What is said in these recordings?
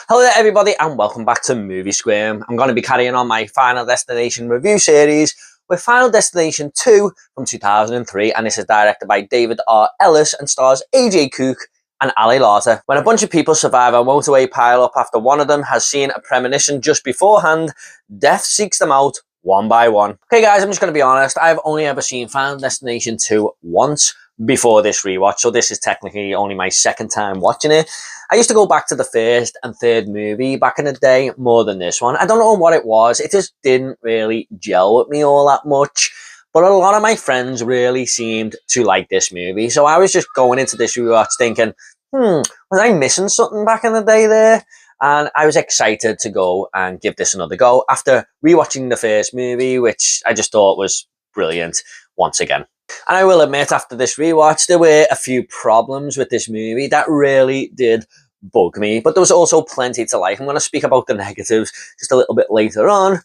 Hello there everybody and welcome back to Movie Squirm. I'm going to be carrying on my Final Destination review series with Final Destination 2 from 2003, and this is directed by David R. Ellis and stars AJ Cook and Ali Larter. When a bunch of people survive a motorway pile-up after one of them has seen a premonition just beforehand, death seeks them out one by one. Okay guys, I'm just going to be honest, I've only ever seen Final Destination 2 once before this rewatch, so this is technically only my second time watching it. I used to go back to the first and third movie back in the day more than this one. I don't know what it was, it just didn't really gel with me all that much, but a lot of my friends really seemed to like this movie, so I was just going into this rewatch thinking, was I missing something back in the day there? And I was excited to go and give this another go after rewatching the first movie, which I just thought was brilliant once again. And I will admit, after this rewatch, there were a few problems with this movie that really did bug me, but there was also plenty to like. I'm going to speak about the negatives just a little bit later on,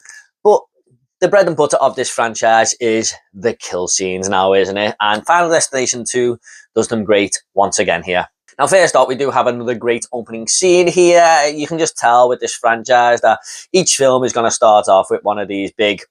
but the bread and butter of this franchise is the kill scenes now, isn't it? And Final Destination 2 does them great once again here. Now, first off, we do have another great opening scene here. You can just tell with this franchise that each film is going to start off with one of these big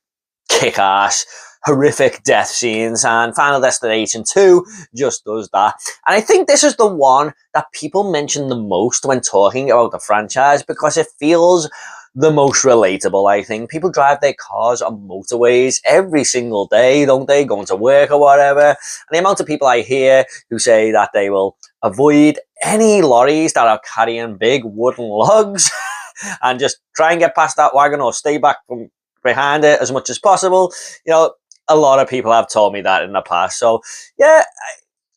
kick-ass horrific death scenes, and Final Destination 2 just does that. And I think this is the one that people mention the most when talking about the franchise because it feels the most relatable. I think people drive their cars on motorways every single day, don't they, going to work or whatever, and the amount of people I hear who say that they will avoid any lorries that are carrying big wooden logs and just try and get past that wagon or stay back from behind it as much as possible. You know, a lot of people have told me that in the past. So yeah,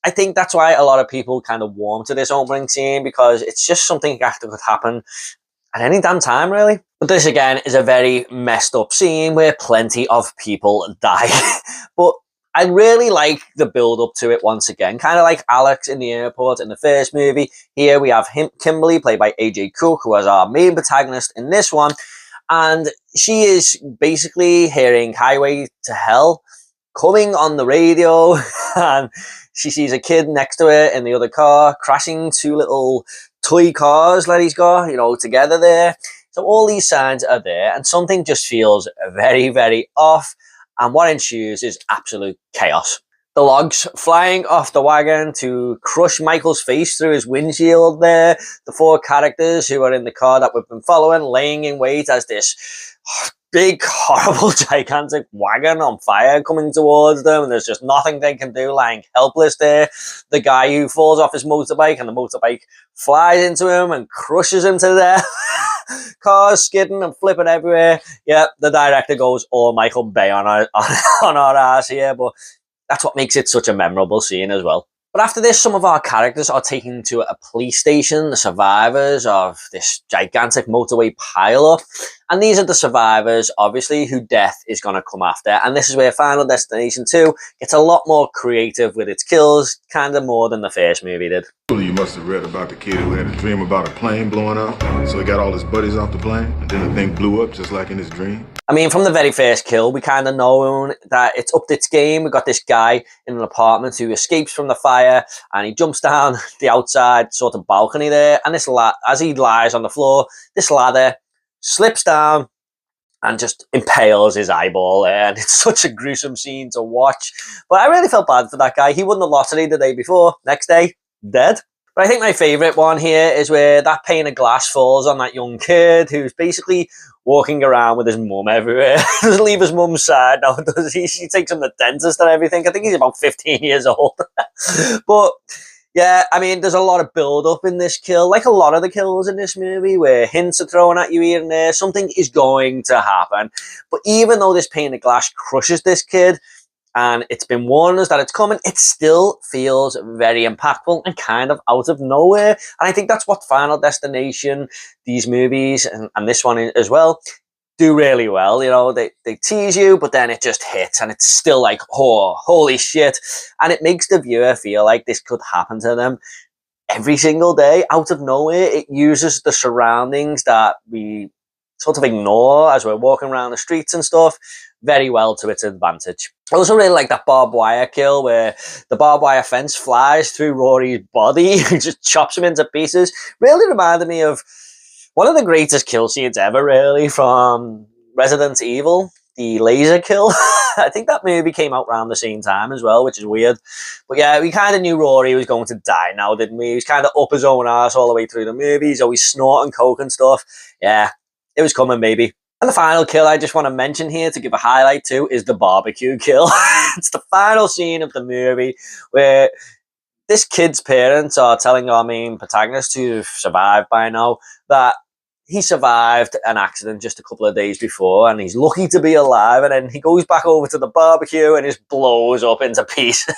I think that's why a lot of people kind of warm to this opening scene, because it's just something that could happen at any damn time, really. But this again is a very messed up scene where plenty of people die. But I really like the build up to it once again, kind of like Alex in the airport in the first movie. Here we have Kimberly, played by AJ Cook, who was our main protagonist in this one. And she is basically hearing Highway to Hell coming on the radio, and she sees a kid next to her in the other car crashing two little toy cars that he's got, you know, together there. So all these signs are there, and something just feels very, very off, and what ensues is absolute chaos. The logs flying off the wagon to crush Michael's face through his windshield there. The four characters who are in the car that we've been following laying in wait as this big, horrible, gigantic wagon on fire coming towards them. And there's just nothing they can do, lying helpless there. The guy who falls off his motorbike and the motorbike flies into him and crushes him to death. Cars skidding and flipping everywhere. Yeah, the director goes all Michael Bay on our ass here, but that's what makes it such a memorable scene as well. But after this, some of our characters are taken to a police station, the survivors of this gigantic motorway pile-up. And these are the survivors, obviously, who death is going to come after. And this is where Final Destination 2 gets a lot more creative with its kills, kind of more than the first movie did. You must have read about the kid who had a dream about a plane blowing up. So he got all his buddies off the plane, and then the thing blew up just like in his dream. I mean, from the very first kill, we kind of know that it's upped its game. We've got this guy in an apartment who escapes from the fire, and he jumps down the outside sort of balcony there, and this as he lies on the floor, this ladder slips down and just impales his eyeball there, and it's such a gruesome scene to watch. But I really felt bad for that guy. He won the lottery the day before, next day, dead. But I think my favourite one here is where that pane of glass falls on that young kid who's basically walking around with his mum everywhere. Doesn't leave his mum's side now, does he? She takes him to the dentist and everything. I think he's about 15 years old. But yeah, I mean, there's a lot of build-up in this kill, like a lot of the kills in this movie, where hints are thrown at you here and there. Something is going to happen. But even though this pane of glass crushes this kid, and it's been warned us that it's coming, it still feels very impactful and kind of out of nowhere. And I think that's what Final Destination, these movies, and this one as well, do really well. You know, they tease you, but then it just hits, and it's still like, oh, holy shit. And it makes the viewer feel like this could happen to them every single day, out of nowhere. It uses the surroundings that we sort of ignore as we're walking around the streets and stuff very well to its advantage. I also really like that barbed wire kill where the barbed wire fence flies through Rory's body and just chops him into pieces. Really reminded me of One of the greatest kill scenes ever, really, from Resident Evil, the laser kill. I think that movie came out around the same time as well, which is weird. But yeah, we kind of knew Rory was going to die now, didn't we? He was kind of up his own arse all the way through the movie. He's always snorting coke and stuff. Yeah, it was coming, baby. And the final kill I just want to mention here to give a highlight to is the barbecue kill. It's the final scene of the movie where this kid's parents are telling our main protagonist, who've survived by now, that he survived an accident just a couple of days before and he's lucky to be alive. And then he goes back over to the barbecue and just blows up into pieces.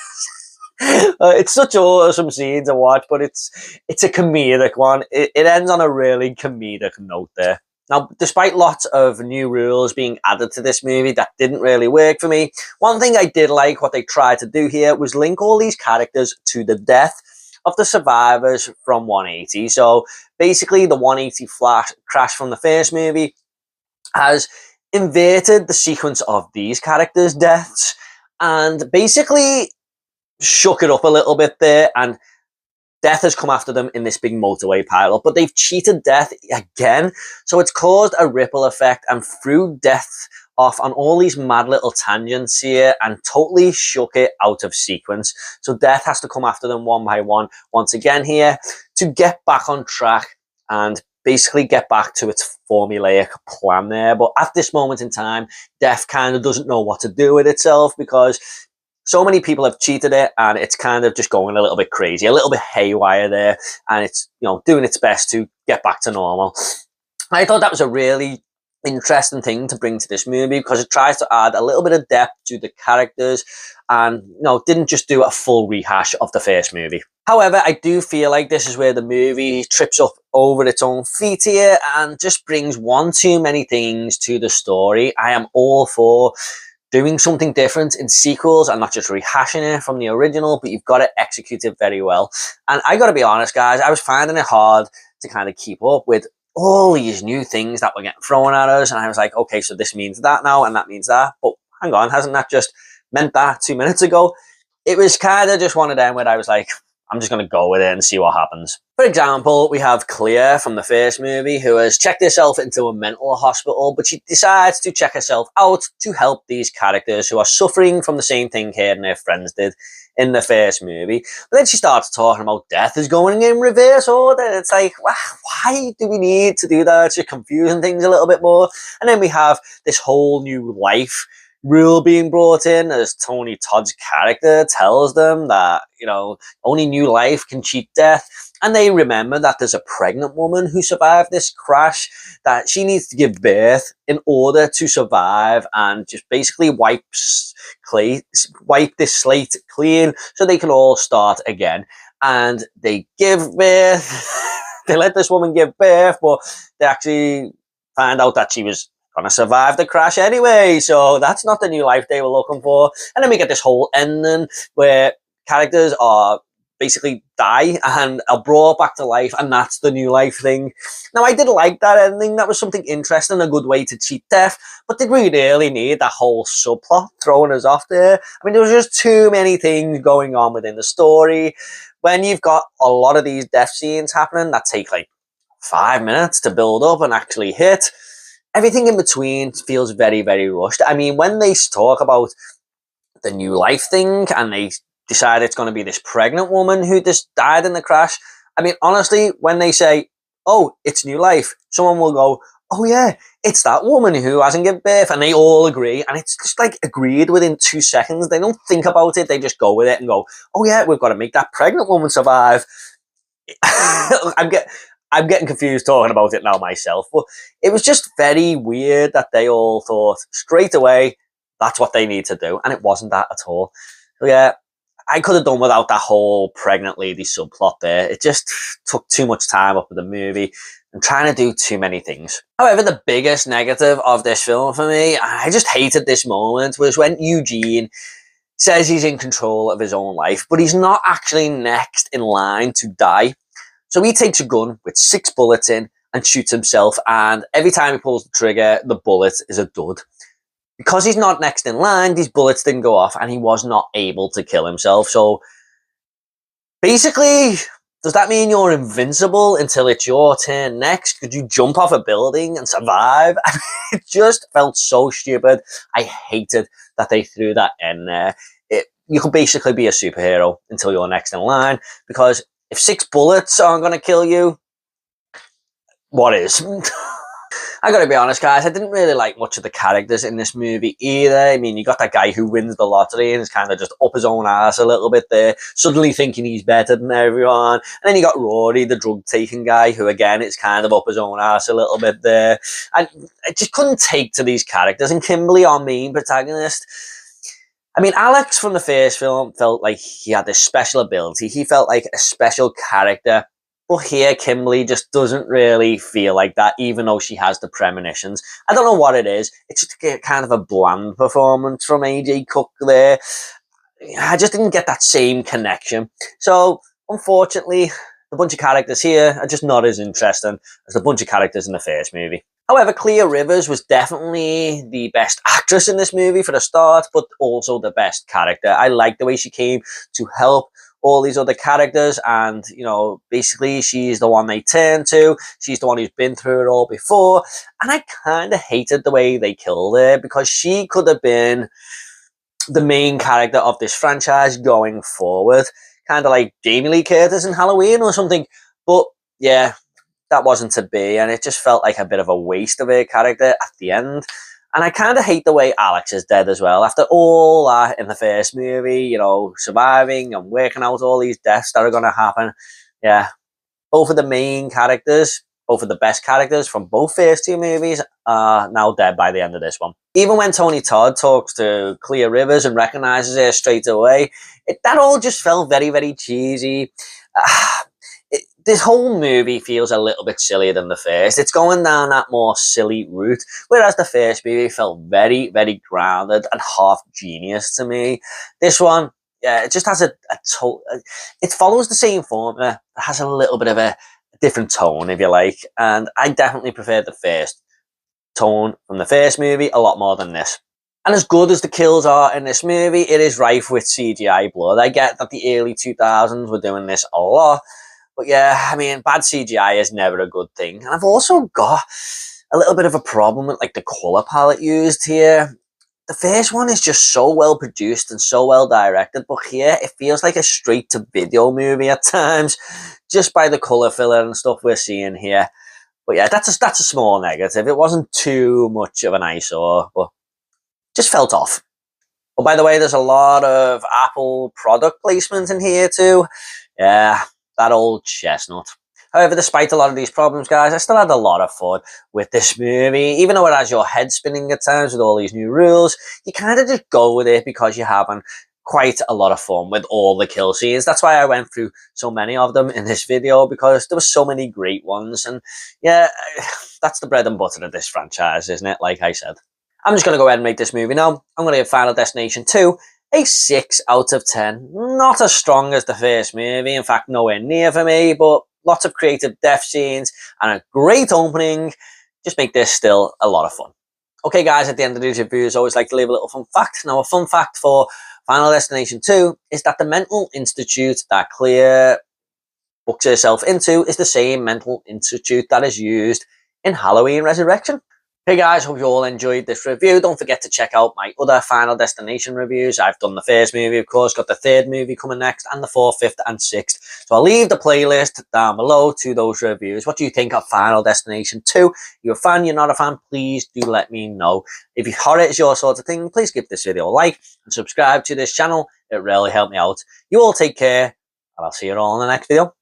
It's such an awesome scene to watch, but it's a comedic one. It ends on a really comedic note there. Now, despite lots of new rules being added to this movie that didn't really work for me, one thing I did like what they tried to do here was link all these characters to the death of the survivors from 180. So basically the 180 crash from the first movie has inverted the sequence of these characters' deaths and basically shook it up a little bit there, and death has come after them in this big motorway pileup, but they've cheated death again. So it's caused a ripple effect and threw death off on all these mad little tangents here and totally shook it out of sequence. So death has to come after them one by one once again here to get back on track and basically get back to its formulaic plan there. But at this moment in time, death kind of doesn't know what to do with itself because so many people have cheated it and it's kind of just going a little bit crazy, a little bit haywire there. And it's, doing its best to get back to normal. I thought that was a really interesting thing to bring to this movie because it tries to add a little bit of depth to the characters and, didn't just do a full rehash of the first movie. However, I do feel like this is where the movie trips up over its own feet here and just brings one too many things to the story. I am all for doing something different in sequels and not just rehashing it from the original, but you've got to execute it very well. And I got to be honest, guys, I was finding it hard to kind of keep up with all these new things that were getting thrown at us. And I was like, okay, so this means that now and that means that. But hang on, hasn't that just meant that 2 minutes ago? It was kind of just one of them where I was like, I'm just going to go with it and see what happens. For example, we have Claire from the first movie who has checked herself into a mental hospital, but she decides to check herself out to help these characters who are suffering from the same thing her and her friends did in the first movie. But then she starts talking about death is going in reverse order. It's like, why do we need to do that? It's just confusing things a little bit more. And then we have this whole new life rule being brought in as Tony Todd's character tells them that, only new life can cheat death. And they remember that there's a pregnant woman who survived this crash, that she needs to give birth in order to survive and just basically wipe this slate clean so they can all start again. And they give birth. They let this woman give birth, but they actually find out that she was gonna survive the crash anyway, so that's not the new life they were looking for. And then we get this whole ending where characters are basically die and are brought back to life, and that's the new life thing. Now, I did like that ending. That was something interesting, a good way to cheat death, but did we really need that whole subplot throwing us off there? I mean, there was just too many things going on within the story. When you've got a lot of these death scenes happening that take like 5 minutes to build up and actually hit, everything in between feels very, very rushed. I mean, when they talk about the new life thing and they decide it's going to be this pregnant woman who just died in the crash, I mean, honestly, when they say, oh, it's new life, someone will go, oh yeah, it's that woman who hasn't given birth, and they all agree, and it's just like agreed within 2 seconds. They don't think about it, they just go with it and go, oh yeah, we've got to make that pregnant woman survive. I'm getting confused talking about it now myself, but it was just very weird that they all thought straight away that's what they need to do, and it wasn't that at all. So yeah, I could have done without that whole pregnant lady subplot there. It just took too much time up with the movie and trying to do too many things. However, the biggest negative of this film for me, I just hated this moment, was when Eugene says he's in control of his own life, but he's not actually next in line to die. So he takes a gun with 6 bullets in and shoots himself, and every time he pulls the trigger, the bullet is a dud. Because he's not next in line, these bullets didn't go off, and he was not able to kill himself. So basically, Does that mean you're invincible until it's your turn next? Could you jump off a building and survive? It just felt so stupid. I hated that they threw that in there. You could basically be a superhero until you're next in line, because if 6 bullets aren't going to kill you, what is? I gotta be honest, guys, I didn't really like much of the characters in this movie either. I mean, you got that guy who wins the lottery and is kind of just up his own ass a little bit there, suddenly thinking he's better than everyone. And then you got Rory, the drug-taking guy, who again is kind of up his own ass a little bit there. And I just couldn't take to these characters. And Kimberly, our main protagonist, I mean, Alex from the first film felt like he had this special ability. He felt like a special character. But here, Kimberly just doesn't really feel like that, even though she has the premonitions. I don't know what it is. It's just kind of a bland performance from AJ Cook there. I just didn't get that same connection. So, unfortunately, the bunch of characters here are just not as interesting as the bunch of characters in the first movie. However, Clea Rivers was definitely the best actress in this movie for the start, but also the best character. I liked the way she came to help all these other characters, and basically she's the one they turn to. She's the one who's been through it all before, and I kind of hated the way they killed her, because she could have been the main character of this franchise going forward, kind of like Jamie Lee Curtis in Halloween or something. But yeah, that wasn't to be, and it just felt like a bit of a waste of her character at the end. And I kind of hate the way Alex is dead as well. After all that in the first movie, surviving and working out all these deaths that are going to happen. Yeah, both of the main characters, both of the best characters from both first 2 movies are now dead by the end of this one. Even when Tony Todd talks to Clea Rivers and recognizes her straight away, that all just felt very, very cheesy. This whole movie feels a little bit sillier than the first. It's going down that more silly route, whereas the first movie felt very, very grounded and half genius to me. This one, yeah, it just has it follows the same formula. It has a little bit of a different tone, if you like, and I definitely prefer the first tone from the first movie a lot more than this. And as good as the kills are in this movie, it is rife with CGI blood. I get that the early 2000s were doing this a lot, but yeah, I mean, bad CGI is never a good thing. And I've also got a little bit of a problem with the colour palette used here. The first one is just so well produced and so well directed, but here it feels like a straight to video movie at times, just by the colour filler and stuff we're seeing here. But yeah, that's a small negative. It wasn't too much of an eyesore, but just felt off. But by the way, there's a lot of Apple product placement in here too. Yeah, that old chestnut. However, despite a lot of these problems, guys, I still had a lot of fun with this movie. Even though it has your head spinning at times with all these new rules, you kind of just go with it because you're having quite a lot of fun with all the kill scenes. That's why I went through so many of them in this video, because there were so many great ones. And yeah, that's the bread and butter of this franchise, isn't it? Like I said. I'm just going to go ahead and make this movie now. I'm going to give Final Destination 2 a 6 out of 10. Not as strong as the first movie. In fact, nowhere near for me, but lots of creative death scenes and a great opening just make this still a lot of fun. Okay, guys, at the end of these reviews, I always like to leave a little fun fact. Now, a fun fact for Final Destination 2 is that the mental institute that Clea books herself into is the same mental institute that is used in Halloween Resurrection. Hey guys, hope you all enjoyed this review. Don't forget to check out my other Final Destination reviews. I've done the first movie, of course, got the third movie coming next, and the 4th, 5th, and 6th. So I'll leave the playlist down below to those reviews. What do you think of Final Destination 2? You're a fan, you're not a fan, please do let me know. If horror is your sort of thing, please give this video a like and subscribe to this channel. It really helped me out. You all take care, and I'll see you all in the next video.